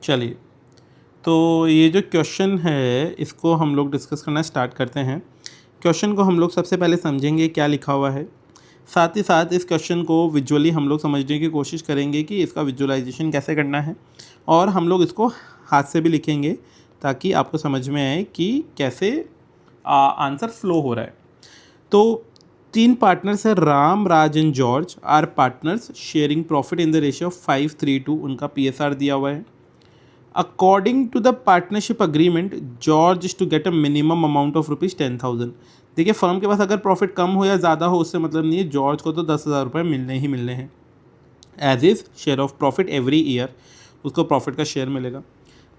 चलिए, तो ये जो क्वेश्चन है इसको हम लोग डिस्कस करना स्टार्ट करते हैं। क्वेश्चन को हम लोग सबसे पहले समझेंगे क्या लिखा हुआ है, साथ ही साथ इस क्वेश्चन को विजुअली हम लोग समझने की कोशिश करेंगे कि इसका विजुअलाइजेशन कैसे करना है, और हम लोग इसको हाथ से भी लिखेंगे ताकि आपको समझ में आए कि कैसे आंसर फ्लो हो रहा है। तो 3 पार्टनर्स है, Ram, Raj and George are partners sharing profit in the ratio of 5:3 उनका PSR दिया हुआ है। According to the partnership agreement George is to get a minimum amount of ₹10,000। देखिए, फर्म के पास अगर प्रॉफिट कम हो या ज़्यादा हो उससे मतलब नहीं है, जॉर्ज को तो 10,000 रुपये मिलने ही मिलने हैं। As is share of profit every year, उसको प्रॉफिट का शेयर मिलेगा।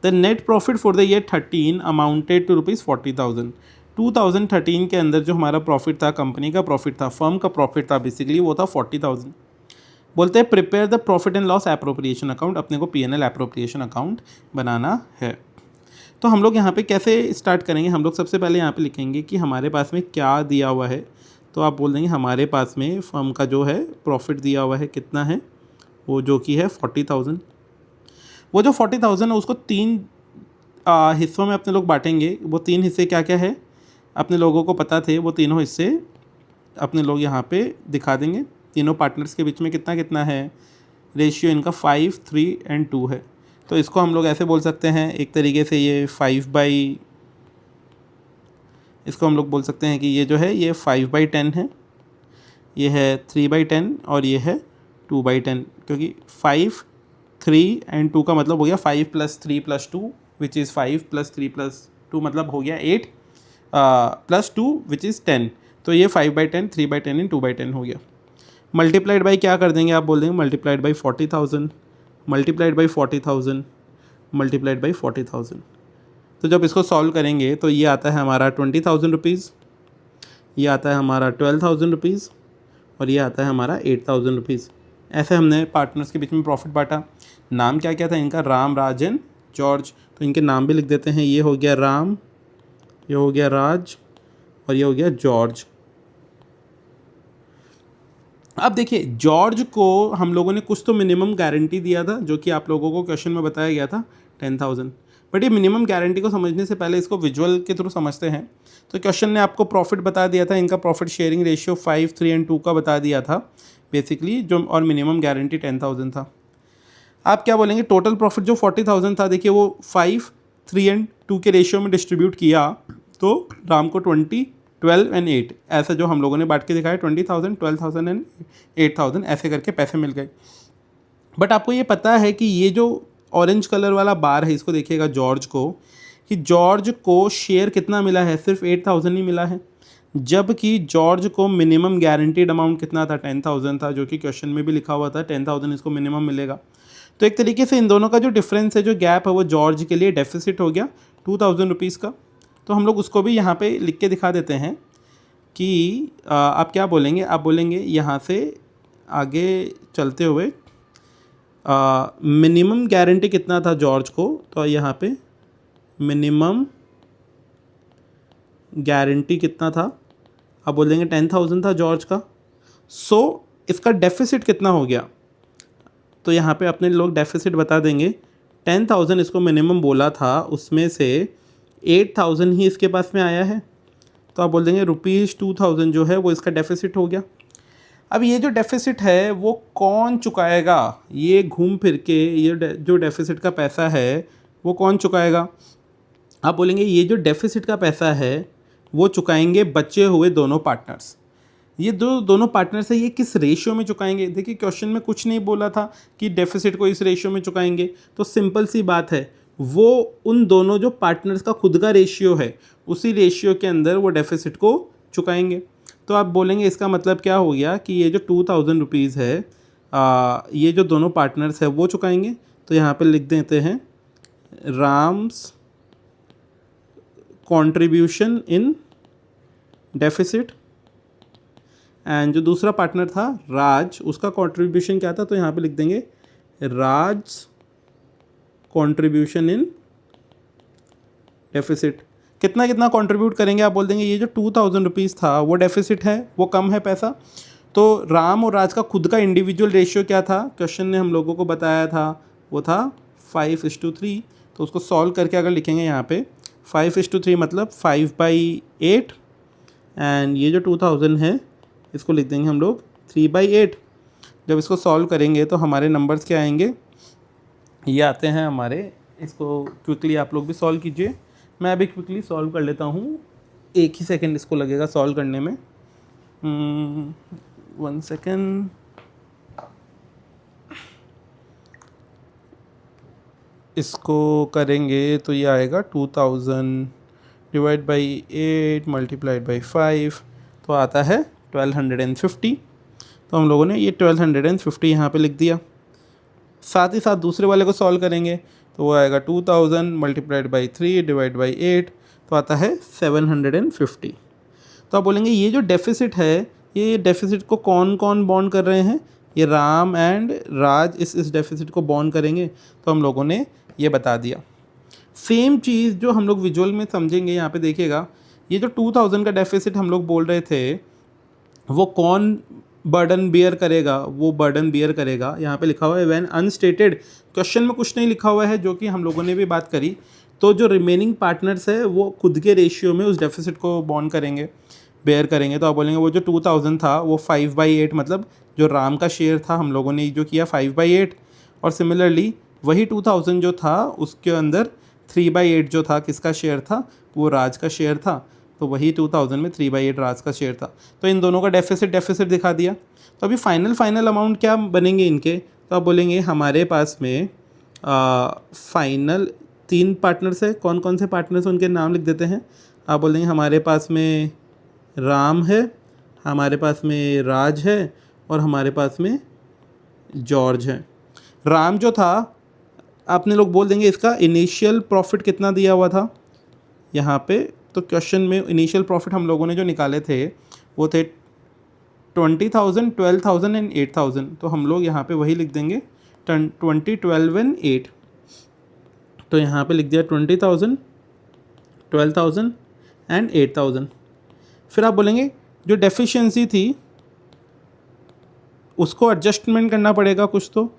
The net profit for the year 13 amounted to ₹40,000। 2013 के अंदर जो हमारा प्रॉफिट था, कंपनी का प्रॉफिट था, फर्म का प्रॉफिट था, बेसिकली वो था 40,000। बोलते हैं prepare the profit and loss appropriation account, अपने को P&L एप्रोप्रिएशन अकाउंट बनाना है। तो हम लोग यहाँ पे कैसे स्टार्ट करेंगे, हम लोग सबसे पहले यहाँ पे लिखेंगे कि हमारे पास में क्या दिया हुआ है। तो आप बोल देंगे हमारे पास में फर्म का जो है प्रॉफिट दिया हुआ है, कितना है वो, जो कि है 40,000। वो जो 40,000 है उसको 3 हिस्सों में अपने लोग बांटेंगे। वो 3 हिस्से क्या क्या है अपने लोगों को पता थे, वो तीनों हिस्से अपने लोग यहाँ पे दिखा देंगे। तीनों पार्टनर्स के बीच में कितना कितना है, रेशियो इनका 5, 3 एंड 2 है। तो इसको हम लोग ऐसे बोल सकते हैं एक तरीके से, ये इसको हम लोग बोल सकते हैं कि ये जो है ये 5/10 है, ये है 3/10 और ये है 2/10, क्योंकि 5, 3 एंड 2 का मतलब हो गया 5 + 3 + 2 विच इज़ 5 + 3 + 2 मतलब हो गया 8 + 2 विच इज़ 10। तो ये 5/10, 3/10 एंड 2/10 हो गया। मल्टीप्लाइड बाई क्या कर देंगे, आप बोल देंगे multiplied by 40,000, multiplied by 40,000, multiplied by 40,000। तो जब इसको सॉल्व करेंगे तो ये आता है हमारा 20,000 रुपीज़, ये आता है हमारा 12,000 रुपीज़ और ये आता है हमारा 8,000 रुपीज़। ऐसे हमने पार्टनर्स के बीच में प्रॉफिट बांटा। नाम क्या क्या था इनका, राम, राज एंड जॉर्ज। तो इनके नाम भी लिख देते हैं, ये हो गया राम, ये हो गया राज और ये हो गया जॉर्ज। अब देखिए, जॉर्ज को हम लोगों ने कुछ तो मिनिमम गारंटी दिया था, जो कि आप लोगों को क्वेश्चन में बताया गया था 10,000। बट ये मिनिमम गारंटी को समझने से पहले इसको विजुअल के थ्रू समझते हैं। तो क्वेश्चन ने आपको प्रॉफिट बता दिया था, इनका प्रॉफिट शेयरिंग रेशियो 5, 3 एंड 2 का बता दिया था बेसिकली, जो और मिनिमम गारंटी 10,000 था। आप क्या बोलेंगे, टोटल प्रॉफिट जो 40,000 था, देखिए वो 5, 3 एंड 2 के रेशियो में डिस्ट्रीब्यूट किया तो राम को 20, 12 एंड 8 ऐसा जो हम लोगों ने बांट के दिखाया, 20,000, 12,000 एंड 8,000 ऐसे करके पैसे मिल गए। बट आपको ये पता है कि ये जो ऑरेंज कलर वाला बार है, इसको देखिएगा जॉर्ज को, कि जॉर्ज को शेयर कितना मिला है, सिर्फ 8,000 ही मिला है, जबकि जॉर्ज को मिनिमम गारंटीड अमाउंट कितना था, 10,000 था, जो कि क्वेश्चन में भी लिखा हुआ था 10,000 इसको मिनिमम मिलेगा। तो एक तरीके से इन दोनों का जो डिफरेंस है, जो गैप है, वो जॉर्ज के लिए डेफिसिट हो गया 2,000 रुपीज़ का। तो हम लोग उसको भी यहाँ पे लिख के दिखा देते हैं कि आप क्या बोलेंगे, आप बोलेंगे यहाँ से आगे चलते हुए मिनिमम गारंटी कितना था जॉर्ज को, तो यहाँ पे मिनिमम गारंटी कितना था, आप बोल देंगे 10,000 था जॉर्ज का। सो इसका डेफिसिट कितना हो गया, तो यहाँ पे अपने लोग डेफिसिट बता देंगे। 10,000 इसको मिनिमम बोला था, उसमें से 8,000 ही इसके पास में आया है, तो आप बोल देंगे ₹2,000 जो है वो इसका डेफिसिट हो गया। अब ये जो डेफिसिट है वो कौन चुकाएगा, ये घूम फिर के ये जो डेफिसिट का पैसा है वो कौन चुकाएगा, आप बोलेंगे ये जो डेफिसिट का पैसा है वो चुकाएंगे बचे हुए दोनों पार्टनर्स। ये दोनों पार्टनर्स है, ये किस रेशियो में चुकाएंगे, देखिए क्वेश्चन में कुछ नहीं बोला था कि डेफिसिट को इस रेशियो में चुकाएंगे, तो सिंपल सी बात है, वो उन दोनों जो पार्टनर्स का खुद का रेशियो है उसी रेशियो के अंदर वो डेफिसिट को चुकाएंगे। तो आप बोलेंगे इसका मतलब क्या हो गया कि ये जो 2,000 रुपीज़ है ये जो दोनों पार्टनर्स है वो चुकाएंगे। तो यहाँ पे लिख देते हैं Ram's contribution in deficit, and जो दूसरा पार्टनर था राज, उसका कंट्रीब्यूशन क्या था, तो यहाँ पे लिख देंगे राज कंट्रीब्यूशन इन डेफिसिट। कितना कितना कंट्रीब्यूट करेंगे, आप बोल देंगे ये जो 2,000 रुपीज़ था वो डेफिसिट है, वो कम है पैसा। तो राम और राज का खुद का इंडिविजुअल रेशियो क्या था, क्वेश्चन ने हम लोगों को बताया था, वो था 5:3, तो उसको सॉल्व करके अगर लिखेंगे यहाँ पे 5:3 मतलब 5/8, एंड ये जो 2000 है इसको लिख देंगे हम लोग 3/8। जब इसको सॉल्व करेंगे तो हमारे नंबर्स क्या आएंगे, ये आते हैं हमारे, इसको क्विकली आप लोग भी सॉल्व कीजिए, मैं अभी क्विकली सॉल्व कर लेता हूँ, एक ही सेकंड इसको लगेगा सॉल्व करने में। 1 सेकेंड। इसको करेंगे तो ये आएगा 2000 डिवाइड बाई 8 मल्टीप्लाइड बाई 5, तो आता है 1250। तो हम लोगों ने ये 1250 यहाँ पे लिख दिया। साथ ही साथ दूसरे वाले को सॉल्व करेंगे तो वो आएगा 2000 मल्टीप्लाइड बाई 3 डिवाइड बाई 8, तो आता है 750। तो आप बोलेंगे ये जो डेफिसिट है, ये डेफिसिट को कौन कौन बॉन्ड कर रहे हैं, ये राम एंड राज इस डेफिसिट को बॉन्ड करेंगे, तो हम लोगों ने ये बता दिया। सेम चीज़ जो हम लोग विजुअल में समझेंगे, यहाँ पे देखिएगा, ये जो 2000 का डेफिसिट हम लोग बोल रहे थे, वो कौन बर्डन बियर करेगा, वो बर्डन बियर करेगा, यहाँ पे लिखा हुआ है व्हेन अनस्टेटेड, क्वेश्चन में कुछ नहीं लिखा हुआ है, जो कि हम लोगों ने भी बात करी, तो जो रिमेनिंग पार्टनर्स है वो खुद के रेशियो में उस डेफिसिट को बॉन्ड करेंगे, बेयर करेंगे। तो आप बोलेंगे वो जो 2000 था वो 5/8 मतलब जो राम का शेयर था हम लोगों ने जो किया 5/8, और सिमिलरली वही 2000 जो था उसके अंदर 3/8 जो था किसका शेयर था, वो राज का शेयर था, तो वही 2000 में 3/8 राज का शेयर था। तो इन दोनों का डेफिसिट दिखा दिया। तो अभी फाइनल अमाउंट क्या बनेंगे इनके, तो आप बोलेंगे हमारे पास में फाइनल 3 पार्टनर्स है, कौन कौन से पार्टनर्स उनके नाम लिख देते हैं। आप बोलेंगे हमारे पास में राम है, हमारे पास में राज है, और हमारे पास में जॉर्ज है। राम जो था आपने लोग बोल देंगे इसका इनिशियल प्रॉफिट कितना दिया हुआ था यहाँ पे, तो क्वेश्चन में इनिशियल प्रॉफिट हम लोगों ने जो निकाले थे वो थे 20,000, 12,000 एंड 8,000, तो हम लोग यहाँ पे वही लिख देंगे 20, 12 एंड 8। तो यहाँ पे लिख दिया 20,000, 12,000 एंड 8,000। फिर आप बोलेंगे जो डेफिशिएंसी थी उसको एडजस्टमेंट करना पड़ेगा कुछ, तो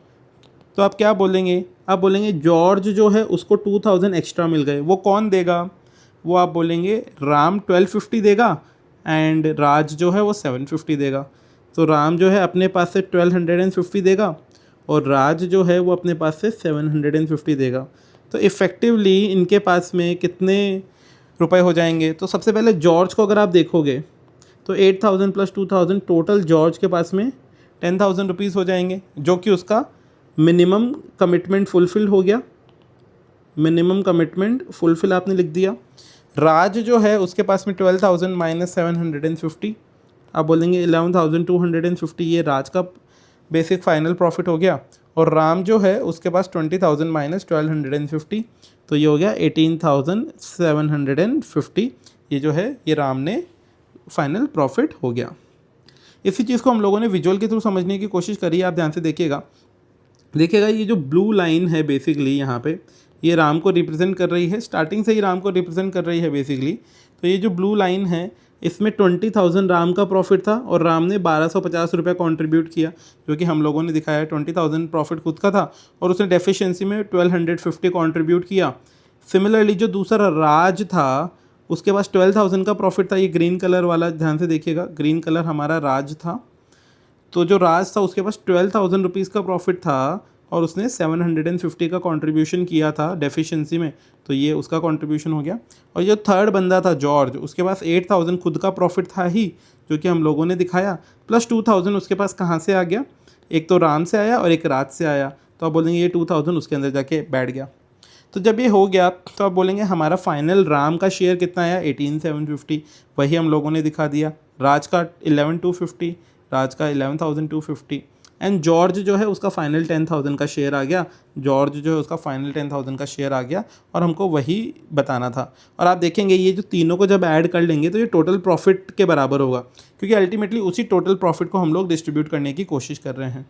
आप क्या बोलेंगे, आप बोलेंगे जॉर्ज जो है उसको 2000 एक्स्ट्रा मिल गए, वो कौन देगा, वो आप बोलेंगे राम 1250 देगा एंड राज जो है वो 750 देगा। तो राम जो है अपने पास से 1250 देगा और राज जो है वो अपने पास से 750 देगा। तो इफ़ेक्टिवली इनके पास में कितने रुपए हो जाएंगे, तो सबसे पहले जॉर्ज को अगर आप देखोगे तो 8,000 प्लस 2,000 टोटल जॉर्ज के पास में 10,000 रुपीज़ हो जाएंगे, जो कि उसका मिनिमम कमिटमेंट फुलफ़िल हो गया। मिनिमम कमिटमेंट फुलफ़िल आपने लिख दिया। राज जो है उसके पास में 12,000 माइनस 750, आप बोलेंगे 11,250, ये राज का बेसिक फाइनल प्रॉफिट हो गया। और राम जो है उसके पास 20,000 माइनस 1250, तो ये हो गया 18,750, ये जो है ये राम ने फाइनल प्रॉफिट हो गया। इसी चीज़ को हम लोगों ने विजुअल के थ्रू समझने की कोशिश करी। आप ध्यान से देखिएगा ये जो ब्लू लाइन है बेसिकली यहाँ पे ये राम को रिप्रेजेंट कर रही है, स्टार्टिंग से ही राम को रिप्रेजेंट कर रही है बेसिकली। तो ये जो ब्लू लाइन है इसमें 20,000 राम का प्रॉफिट था और राम ने 1,250 रुपये कॉन्ट्रीब्यूट किया, जो कि हम लोगों ने दिखाया। 20,000 प्रॉफिट खुद का था और उसने डेफिशिएंसी में 1,250 कॉन्ट्रीब्यूट किया। सिमिलरली जो दूसरा राज था उसके पास 12,000 का प्रॉफिट था, ये ग्रीन कलर वाला ध्यान से देखिएगा, ग्रीन कलर हमारा राज था। तो जो राज था उसके पास 12,000 रुपीज़ का प्रॉफिट था और उसने 750 का कंट्रीब्यूशन किया था डेफिशिएंसी में, तो ये उसका कंट्रीब्यूशन हो गया। और जो थर्ड बंदा था जॉर्ज, उसके पास 8,000 खुद का प्रॉफिट था ही, जो कि हम लोगों ने दिखाया, प्लस 2,000 उसके पास कहाँ से आ गया, एक तो राम से आया और एक राज से आया। तो आप बोलेंगे ये 2,000 उसके अंदर जाके बैठ गया। तो जब ये हो गया तो आप बोलेंगे हमारा फाइनल राम का शेयर कितना आया, 18,750, वही हम लोगों ने दिखा दिया। राज का 11,250, राज का 11,250 एंड जॉर्ज जो है उसका फाइनल 10,000 का शेयर आ गया। जॉर्ज जो है उसका फाइनल 10,000 का शेयर आ गया और हमको वही बताना था। और आप देखेंगे ये जो तीनों को जब ऐड कर लेंगे तो ये टोटल प्रॉफिट के बराबर होगा, क्योंकि अल्टीमेटली उसी टोटल प्रॉफिट को हम लोग डिस्ट्रीब्यूट करने की कोशिश कर रहे हैं।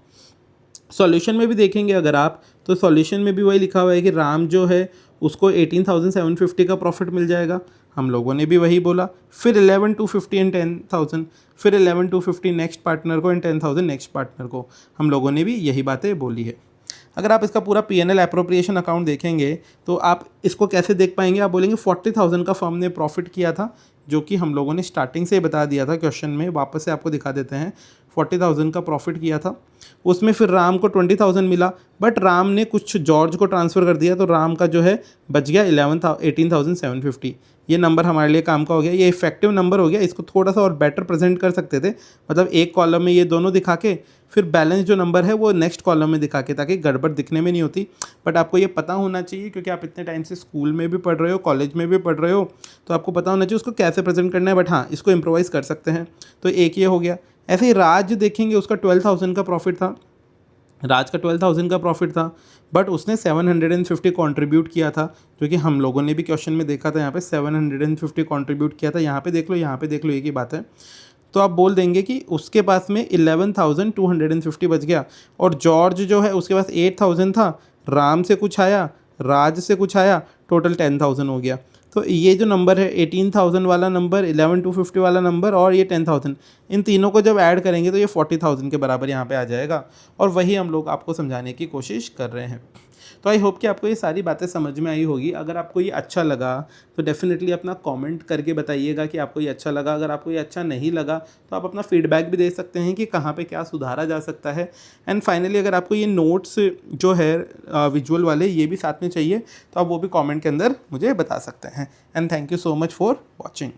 सॉल्यूशन में भी देखेंगे अगर आप, तो सॉल्यूशन में भी वही लिखा हुआ है कि राम जो है उसको 18,750 का प्रॉफिट मिल जाएगा, हम लोगों ने भी वही बोला। फिर 11,250 एंड 10,000, फिर 11,250 नेक्स्ट पार्टनर को एंड 10,000 नेक्स्ट पार्टनर को, हम लोगों ने भी यही बातें बोली है। अगर आप इसका पूरा P&L एप्रोप्रिएशन अकाउंट देखेंगे तो आप इसको कैसे देख पाएंगे, आप बोलेंगे 40,000 का फर्म ने प्रॉफिट किया था, जो कि हम लोगों ने स्टार्टिंग से ही बता दिया था क्वेश्चन में, वापस से आपको दिखा देते हैं। 40,000 का प्रॉफिट किया था, उसमें फिर राम को 20,000 मिला, बट राम ने कुछ जॉर्ज को ट्रांसफ़र कर दिया तो राम का जो है बच गया 18,750। ये नंबर हमारे लिए काम का हो गया, ये इफेक्टिव नंबर हो गया। इसको थोड़ा सा और बेटर प्रेजेंट कर सकते थे, मतलब एक कॉलम में ये दोनों दिखा के फिर बैलेंस जो नंबर है वो नेक्स्ट कॉलम में दिखा के, ताकि गड़बड़ दिखने में नहीं होती। बट आपको ये पता होना चाहिए, क्योंकि आप इतने टाइम से स्कूल में भी पढ़ रहे हो, कॉलेज में भी पढ़ रहे हो, तो आपको पता होना चाहिए उसको कैसे प्रेजेंट करना है। बट हाँ, इसको इम्प्रोवाइज़ कर सकते हैं। तो एक ये हो गया। ऐसे ही राज देखेंगे, उसका 12,000 का प्रॉफिट था, राज का 12,000 का प्रॉफिट था, बट उसने 750 कंट्रीब्यूट किया था, जो कि हम लोगों ने भी क्वेश्चन में देखा था। यहाँ पे 750 कंट्रीब्यूट किया था, यहाँ पे देख लो, यहाँ पे देख लो, एक ही बात है। तो आप बोल देंगे कि उसके पास में 11,250 बच गया, और जॉर्ज जो है उसके पास 8,000 था, राम से कुछ आया, राज से कुछ आया, टोटल 10,000 हो गया। तो ये जो नंबर है 18,000 वाला नंबर, 11,250 वाला नंबर और ये 10,000, इन तीनों को जब ऐड करेंगे तो ये 40,000 के बराबर यहाँ पे आ जाएगा, और वही हम लोग आपको समझाने की कोशिश कर रहे हैं। तो आई होप कि आपको ये सारी बातें समझ में आई होगी। अगर आपको ये अच्छा लगा तो डेफिनेटली अपना कमेंट करके बताइएगा कि आपको ये अच्छा लगा। अगर आपको ये अच्छा नहीं लगा तो आप अपना फीडबैक भी दे सकते हैं कि कहाँ पे क्या सुधारा जा सकता है। एंड फाइनली, अगर आपको ये नोट्स जो है विजुअल वाले ये भी साथ में चाहिए तो आप वो भी कमेंट के अंदर मुझे बता सकते हैं। And thank you so much for watching.